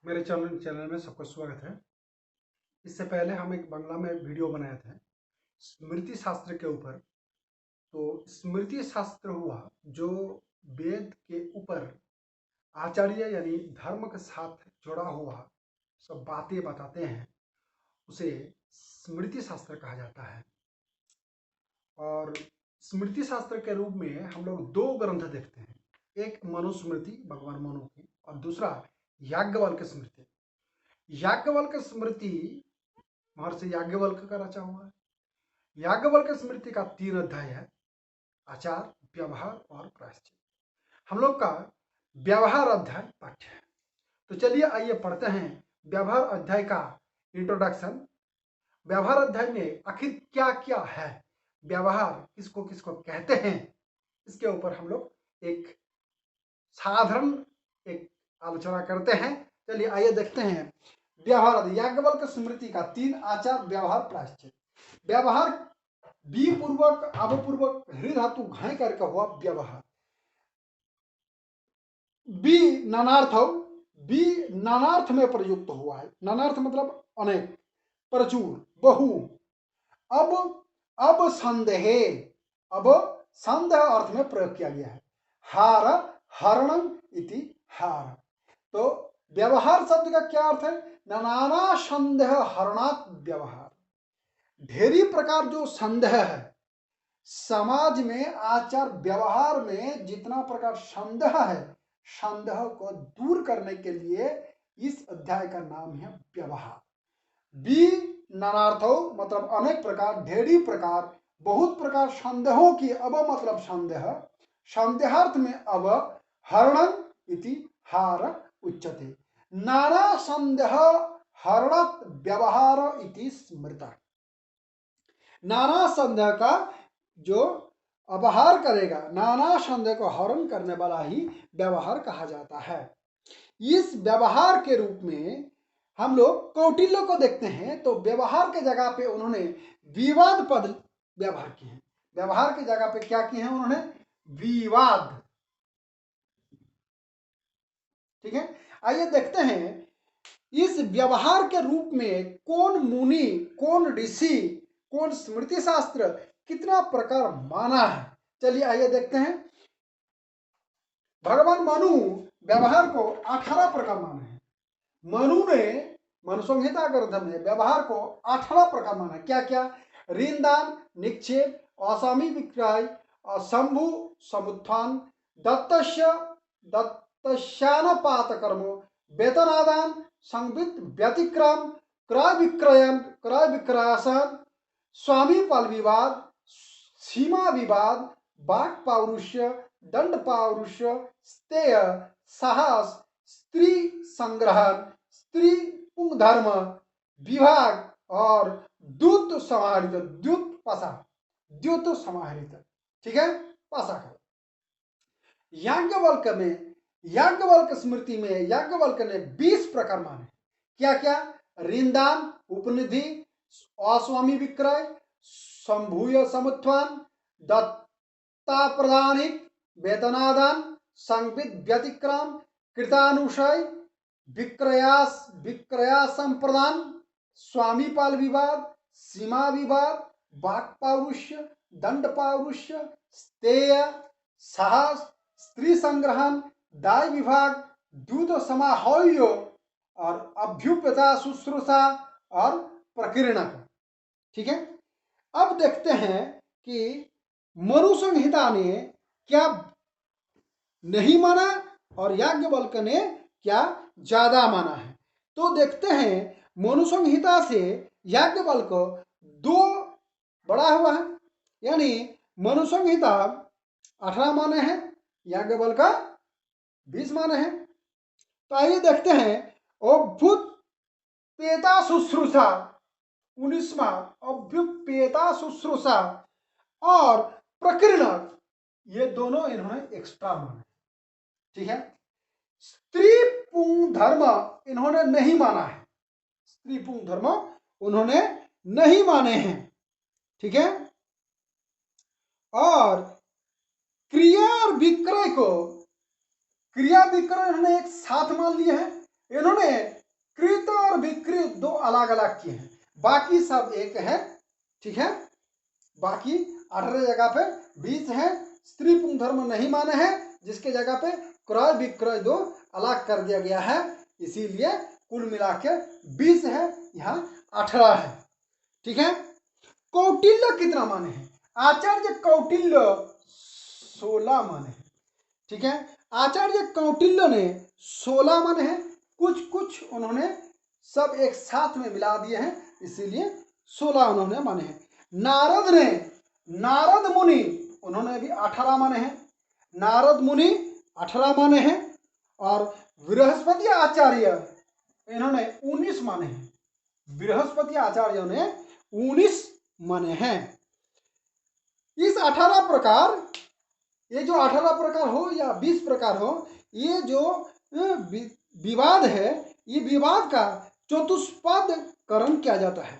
मेरे चैनल में सबका स्वागत है। इससे पहले हम एक बांग्ला में वीडियो बनाए थे स्मृति शास्त्र के ऊपर। तो स्मृति शास्त्र हुआ जो वेद के ऊपर आचार्य यानी धर्म के साथ जुड़ा हुआ सब बातें बताते हैं, उसे स्मृति शास्त्र कहा जाता है। और स्मृति शास्त्र के रूप में हम लोग दो ग्रंथ देखते हैं, एक मनुस्मृति भगवान मनु की, और दूसरा याज्ञवल्क्य स्मृति। याज्ञवल्क्य स्मृति महर्षि याज्ञवल्क्य का रचा हुआ है। याज्ञवल्क्य स्मृति का 3 अध्याय है, आचार, व्यवहार और प्रायश्चित। हम लोग का व्यवहार अध्याय पाठ्य है। तो चलिए आइए पढ़ते हैं व्यवहार अध्याय का इंट्रोडक्शन। व्यवहार अध्याय में आखिर क्या क्या है, व्यवहार किसको किसको कहते हैं, इसके ऊपर हम लोग एक साधारण एक आलोचना करते हैं। चलिए आइए देखते हैं व्यवहार। याज्ञवल्क्य स्मृति का 3 आचार, व्यवहार, प्रायश्चित। व्यवहार बी पूर्वक अवपूर्वक हृदय धातु घाय करके हुआ व्यवहार। बी नानार्थ, बी नानार्थ में प्रयुक्त हुआ है। नानार्थ मतलब अनेक, प्रचुर, बहु। अब संदेह, अब संदेह अर्थ में प्रयोग किया गया है। हार हरणम इति हार। तो व्यवहार शब्द का क्या अर्थ है? नाना संदेह हरणात् व्यवहार। ढेरी प्रकार जो संदेह है समाज में, आचार व्यवहार में जितना प्रकार संदेह है, संदेह को दूर करने के लिए इस अध्याय का नाम है व्यवहार। बी नानार्थो मतलब अनेक प्रकार, ढेरी प्रकार, बहुत प्रकार संदेहों की, अब मतलब संदेह, संदेहार्थ में अब, हरणं इति हार उच्यते। नाना संदेह हरणत व्यवहार इति स्मृता। नाना संदेह का जो अपहार करेगा, नाना संदेह को हरण करने वाला ही व्यवहार कहा जाता है। इस व्यवहार के रूप में हम लोग कौटिल्य को देखते हैं, तो व्यवहार के जगह पे उन्होंने विवाद पद व्यवहार किए हैं। व्यवहार की जगह पे क्या किए हैं उन्होंने? विवाद। ठीक है, आइए देखते हैं इस व्यवहार के रूप में कौन मुनि, कौन ऋषि, कौन स्मृति शास्त्र कितना प्रकार माना है। चलिए आइए देखते हैं। भगवान मनु व्यवहार को 18 प्रकार माने हैं। मनु ने मनुसंहिता ग्रंथ में व्यवहार को 18 प्रकार माना है। क्या क्या? ऋण दान, निक्षेप, असामी विक्रय, शंभु समुत्थान, दत्तश्यानपात कर्मो, वेतनादान, संवित व्यतिक्रम, क्रय विक्रयासन, स्वामी पाल विवाद, सीमा विवाद, वाक पौरुष्य, दंड पौरुष्य, स्तेय, साहस, स्त्री संग्रहण, स्त्री पुंग धर्म, विभाग और द्युत समाहरित, द्युत पासा, द्युत समाहरित। ठीक है, पासा कर। याज्ञवल्क्य में, याज्ञवल्क्य स्मृति में याज्ञवल्क्य ने 20 प्रकार माने। क्या क्या? ऋणदान, उपनिधि, अस्वामी विक्रय, संभूय समुत्थान, दत्ता प्रदानिक, वेतनादान, संविद व्यतिक्रम, कृतानुशय, विक्रया संप्रदान, स्वामी पाल विवाद, सीमा विवाद, वाक पौरुष्य, दंड पौरुष्य, स्तेय, साहस, स्त्री संग्रहण, दाय विभाग, दूध समाहय और अभ्युपता शुश्रूषा और प्रकीर्णक। ठीक है, अब देखते हैं कि मनु संहिता ने क्या नहीं माना और याज्ञवल्क्य ने क्या ज्यादा माना है। तो देखते हैं मनु संहिता से याज्ञवल्क्य 2 बड़ा हुआ है, यानी मनु संहिता 18 माने हैं, याज्ञवल्क्य 20 माने हैं। तो आइए देखते हैं अभ्युपेता शुश्रूषा 19वां, अभ्युपेता शुश्रूषा और प्रकीर्णक, ये दोनों इन्होंने एक्स्ट्रा माने। ठीक है, स्त्री पुंग धर्म इन्होंने नहीं माना है, स्त्री पुंग धर्म उन्होंने नहीं माने हैं। ठीक है, और क्रिया और विक्रय को, क्रिया विक्रय उन्होंने एक साथ मान लिए हैं, इन्होंने कृत और विकृत दो अलग अलग किए हैं, बाकी सब एक है। ठीक है, बाकी 18 जगह पे 20 है, स्त्री पुंख धर्म नहीं माने हैं, जिसके जगह पे क्रय विक्रय दो अलग कर दिया गया है, इसीलिए कुल मिला के 20 है, यहाँ 18 है। ठीक है, कौटिल्य कितना माने हैं? आचार्य कौटिल्य 16 माने हैं। ठीक है, आचार्य कौटिल्य ने 16 माने हैं, कुछ कुछ उन्होंने सब एक साथ में मिला दिए हैं, इसीलिए 16 उन्होंने माने हैं। नारद मुनि उन्होंने भी 18 माने हैं, नारद मुनि 18 माने हैं, और बृहस्पति आचार्य इन्होंने 19 माने हैं, बृहस्पति आचार्यों ने 19 माने हैं। इस 18 प्रकार, ये जो 18 प्रकार हो या 20 प्रकार हो, ये जो विवाद है, ये विवाद का चतुष्पादकरण किया जाता है।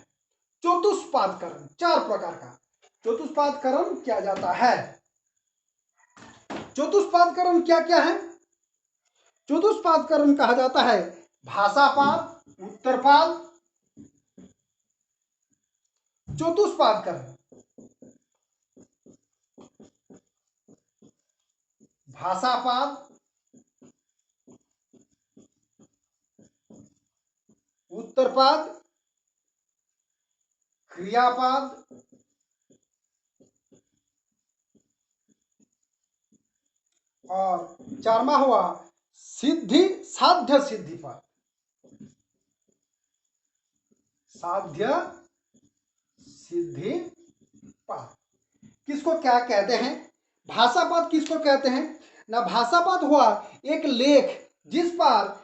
चतुष्पादकरण 4 प्रकार का चतुष्पादकरण किया जाता है। चतुष्पादकरण क्या क्या है? चतुष्पादकरण कहा जाता है भाषापाद, उत्तरपाद, चतुष्पादकरण भाषापाद, उत्तरपाद, क्रियापाद, और 4वां हुआ सिद्धि साध्य सिद्धिपाद। साध्य सिद्धिपाद किसको क्या कहते हैं? भाषापाद किसको कहते हैं ना? भाषापाद हुआ एक लेख जिस पर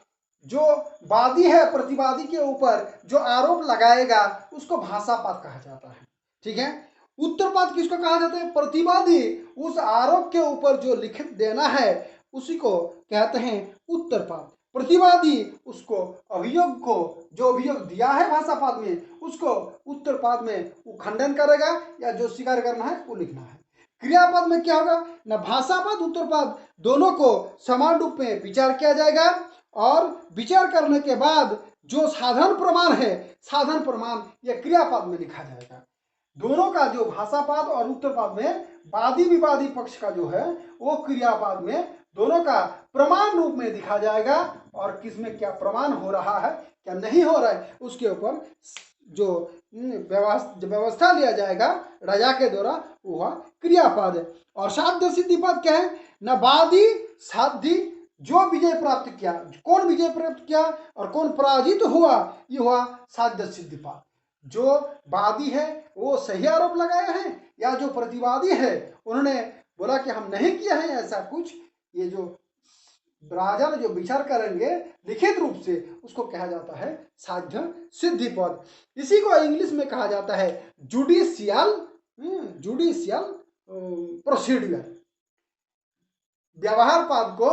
जो वादी है प्रतिवादी के ऊपर जो आरोप लगाएगा उसको भाषापाद कहा जाता है। ठीक है, उत्तरपाद किसको कहा जाता है? प्रतिवादी उस आरोप के ऊपर जो लिखित देना है उसी को कहते हैं उत्तरपाद। प्रतिवादी उसको अभियोग को जो अभियोग दिया है भाषापाद में उसको उत्तरपाद में वो खंडन करेगा या जो स्वीकार करना है वो लिखना है। क्रियापद में क्या होगा ना? भाषापद उत्तरपद दोनों को समान रूप में विचार किया जाएगा और विचार करने के बाद जो साधन प्रमाण है, साधन प्रमाण यह क्रियापद में लिखा जाएगा। दोनों का जो भाषापद और उत्तरपद में वादी विवादी पक्ष का जो है वो क्रियापद में दोनों का प्रमाण रूप में दिखा जाएगा और किसमें क्या प्रमाण हो रहा है क्या नहीं हो रहा है उसके ऊपर जो व्यवस्था लिया जाएगा राजा के द्वारा वह क्रियापद है। और साध्य सिद्धिपद क्या है ना? वादी साध्य जो विजय प्राप्त किया, कौन विजय प्राप्त किया और कौन पराजित हुआ, ये हुआ साध्य सिद्धिपद। जो वादी है वो सही आरोप लगाए हैं या जो प्रतिवादी है उन्होंने बोला कि हम नहीं किया है ऐसा कुछ, ये जो राजा ने जो विचार करेंगे लिखित रूप से उसको कहा जाता है साध्य सिद्धिपद। इसी को इंग्लिश में कहा जाता है जुडिशियल प्रोसीड्यूर। व्यवहार पद को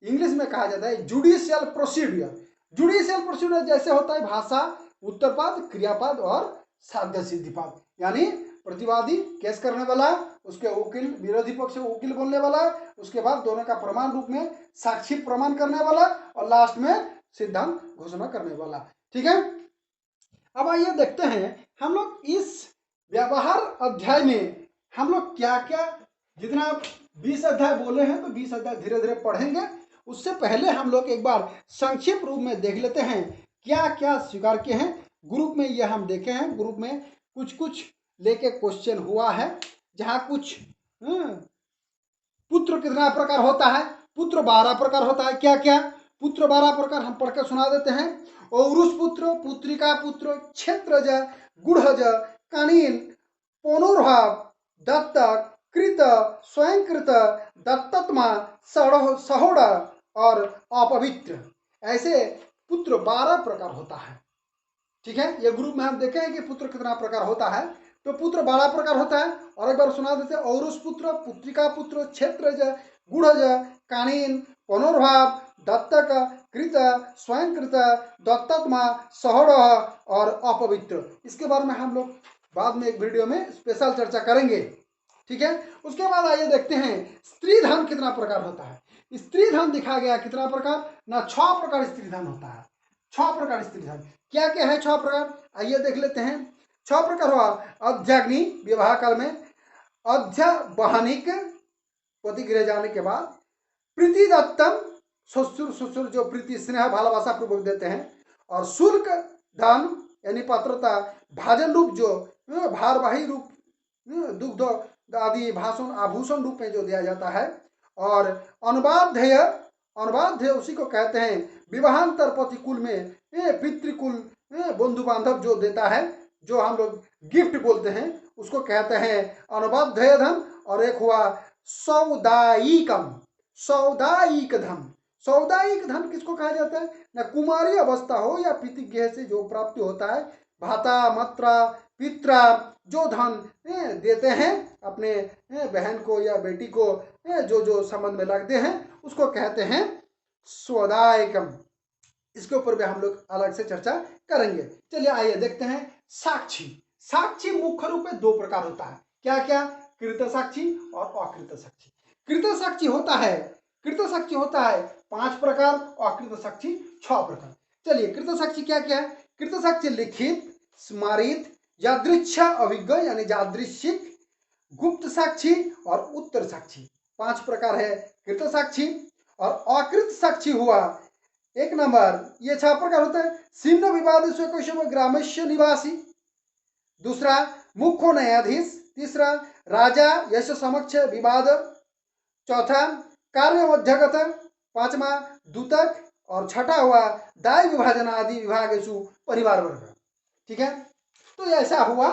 इंग्लिश में कहा जाता है जुडिशियल प्रोसीड्यूर। जुडिशियल प्रोसीड्यूर जैसे होता है भाषा, उत्तरपद, क्रियापद और साध्य सिद्धिपद। यानी प्रतिवादी केस करने वाला, उसके वकील विरोधी पक्ष से वकील बोलने वाला, उसके बाद दोनों का प्रमाण रूप में साक्षी प्रमाण करने वाला और लास्ट में सिद्धांत घोषणा करने वाला। ठीक है, अब आइए देखते हैं हम लोग इस व्यवहार अध्याय में हम लोग क्या क्या, जितना 20 अध्याय बोले हैं तो 20 अध्याय धीरे धीरे पढ़ेंगे। उससे पहले हम लोग एक बार संक्षिप्त रूप में देख लेते हैं क्या क्या स्वीकार किए हैं। ग्रुप में ये हम देखे हैं, ग्रुप में कुछ कुछ लेके क्वेश्चन हुआ है, जहाँ कुछ पुत्र कितना प्रकार होता है? पुत्र 12 प्रकार होता है। क्या क्या पुत्र 12 प्रकार हम पढ़कर सुना देते हैं। औरुष पुत्र, पुत्रिका पुत्र, क्षेत्रज, गुढ़ज, कनीन, पौनुर्भाव, दत्तक, कृत, स्वयंकृत, दत्तत्मा, सहोड़ और अपवित्र, ऐसे पुत्र 12 प्रकार होता है। ठीक है, ये ग्रुप में हम देखे हैं कि पुत्र कितना प्रकार होता है। तो पुत्र 12 प्रकार होता है और एक बार सुना देते हैं। औरुष पुत्र, पुत्रिका पुत्र, क्षेत्रज, गुढ़ज, कानीन, पौनुर्भाव, दत्तक, कृत, स्वयंकृत, दत्तत्मा, सहोड़ और अपवित्र। इसके बारे में हम लोग बाद में एक वीडियो में स्पेशल चर्चा करेंगे। ठीक है, उसके बाद आइए देखते हैं स्त्री धन कितना प्रकार होता है। स्त्री धन दिखाया गया कितना प्रकार ना 6 प्रकार स्त्री धन होता है। 6 प्रकार स्त्री धन क्या क्या है 6 प्रकार, आइए देख लेते हैं। 6 प्रकार हुआ अध्याग्नि विवाह काल में, अध्यवहनिक पति गृह जाने के बाद, प्रीति दत्तम ससुर ससुर जो प्रीति स्नेह भालोबासा पूर्वक देते हैं, और शुल्क धन यानी पात्रता, भाजन रूप जो भारवाही रूप दुग्ध आदि भाषण आभूषण रूप में जो दिया जाता है, और अनुबाध्यय, अनुबाध्यय उसी को कहते हैं विवाहांतर पति कुल में पितृकुल बंधु बांधव जो देता है, जो हम लोग गिफ्ट बोलते हैं उसको कहते हैं अनुबाध्यय धन। और एक हुआ सौदायिकम, सौदायिक धन। सौदायिक धन किसको कहा जाता है ना कुमारी अवस्था हो या पितृगृह से जो प्राप्ति होता है, भाता मात्रा पित्रा जो धन देते हैं अपने बहन को या बेटी को, जो जो संबंध में लगते हैं उसको कहते हैं सौदायिकम। इसके ऊपर भी हम लोग अलग से चर्चा करेंगे। चलिए आइए देखते हैं साक्षी। साक्षी मुख्य रूप में 2 प्रकार होता है, क्या क्या, कृत साक्षी और अकृत साक्षी। कृत साक्षी होता है, कृत साक्षी होता है 5 प्रकार, अकृत साक्षी 6 प्रकार। चलिए कृत साक्षी क्या क्या है। कृत साक्षी लिखित, स्मारित, यादृच्छ अभिज्ञ यानी यादृच्छिक, गुप्त साक्षी और उत्तर साक्षी, 5 प्रकार है कृत साक्षी। और अकृत साक्षी हुआ 1 नंबर, ये 6 प्रकार होता है। सिम्न विवाद ग्रामस्य निवासी, दूसरा मुख्य न्यायाधीश, तीसरा राजा यश समक्ष विवाद, चौथा कार्य मध्यगत, 5वां दूतक, और 6ठा हुआ दाय विभाजन आदि विभागेषु परिवार वर्ग। ठीक है, तो ऐसा हुआ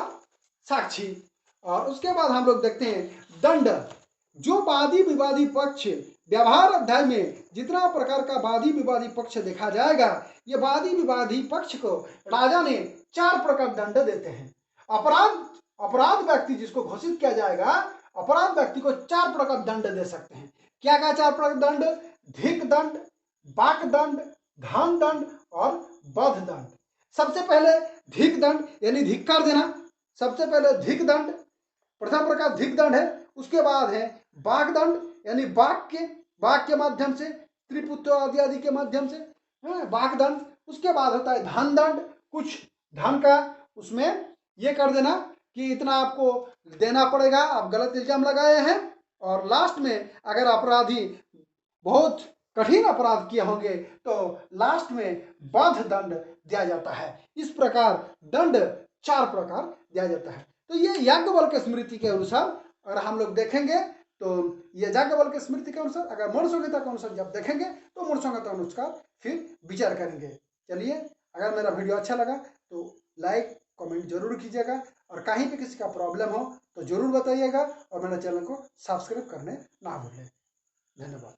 साक्षी। और उसके बाद हम लोग देखते हैं दंड। जो वादी विवादी पक्ष, व्यवहार अध्याय में जितना प्रकार का वादी विवादी पक्ष देखा जाएगा, ये वादी विवादी पक्ष को राजा ने 4 प्रकार दंड देते हैं। अपराध व्यक्ति जिसको घोषित किया जाएगा, अपराध व्यक्ति को 4 प्रकार दंड दे सकते हैं। क्या क्या 4 प्रकार दंड, धिक दंड, बाक दंड, धन दंड और बध दंड। सबसे पहले धिक दंड यानी धिक्कार देना, सबसे पहले धिक दंड प्रथम प्रकार धिक दंड है। उसके बाद है बाक दंड यानी बाक के माध्यम से, त्रिपुत्र आदि आदि के माध्यम से बाक दंड। उसके बाद होता है धन दंड, कुछ धन का उसमें ये कर देना कि इतना आपको देना पड़ेगा, आप गलत इल्जाम लगाए हैं। और लास्ट में अगर अपराधी बहुत कठिन अपराध किए होंगे तो लास्ट में बध दंड दिया जाता है। इस प्रकार दंड 4 प्रकार दिया जाता है। तो ये याज्ञवल्क्य स्मृति के अनुसार अगर हम लोग देखेंगे तो ये याज्ञवल्क्य स्मृति के अनुसार, अगर मनु संहिता के अनुसार जब देखेंगे तो मनु संहिता के अनुसार फिर विचार करेंगे। चलिए, अगर मेरा वीडियो अच्छा लगा तो लाइक कमेंट जरूर कीजिएगा, और कहीं पे किसी का प्रॉब्लम हो तो जरूर बताइएगा, और मेरे चैनल को सब्सक्राइब करने ना भूलें। धन्यवाद।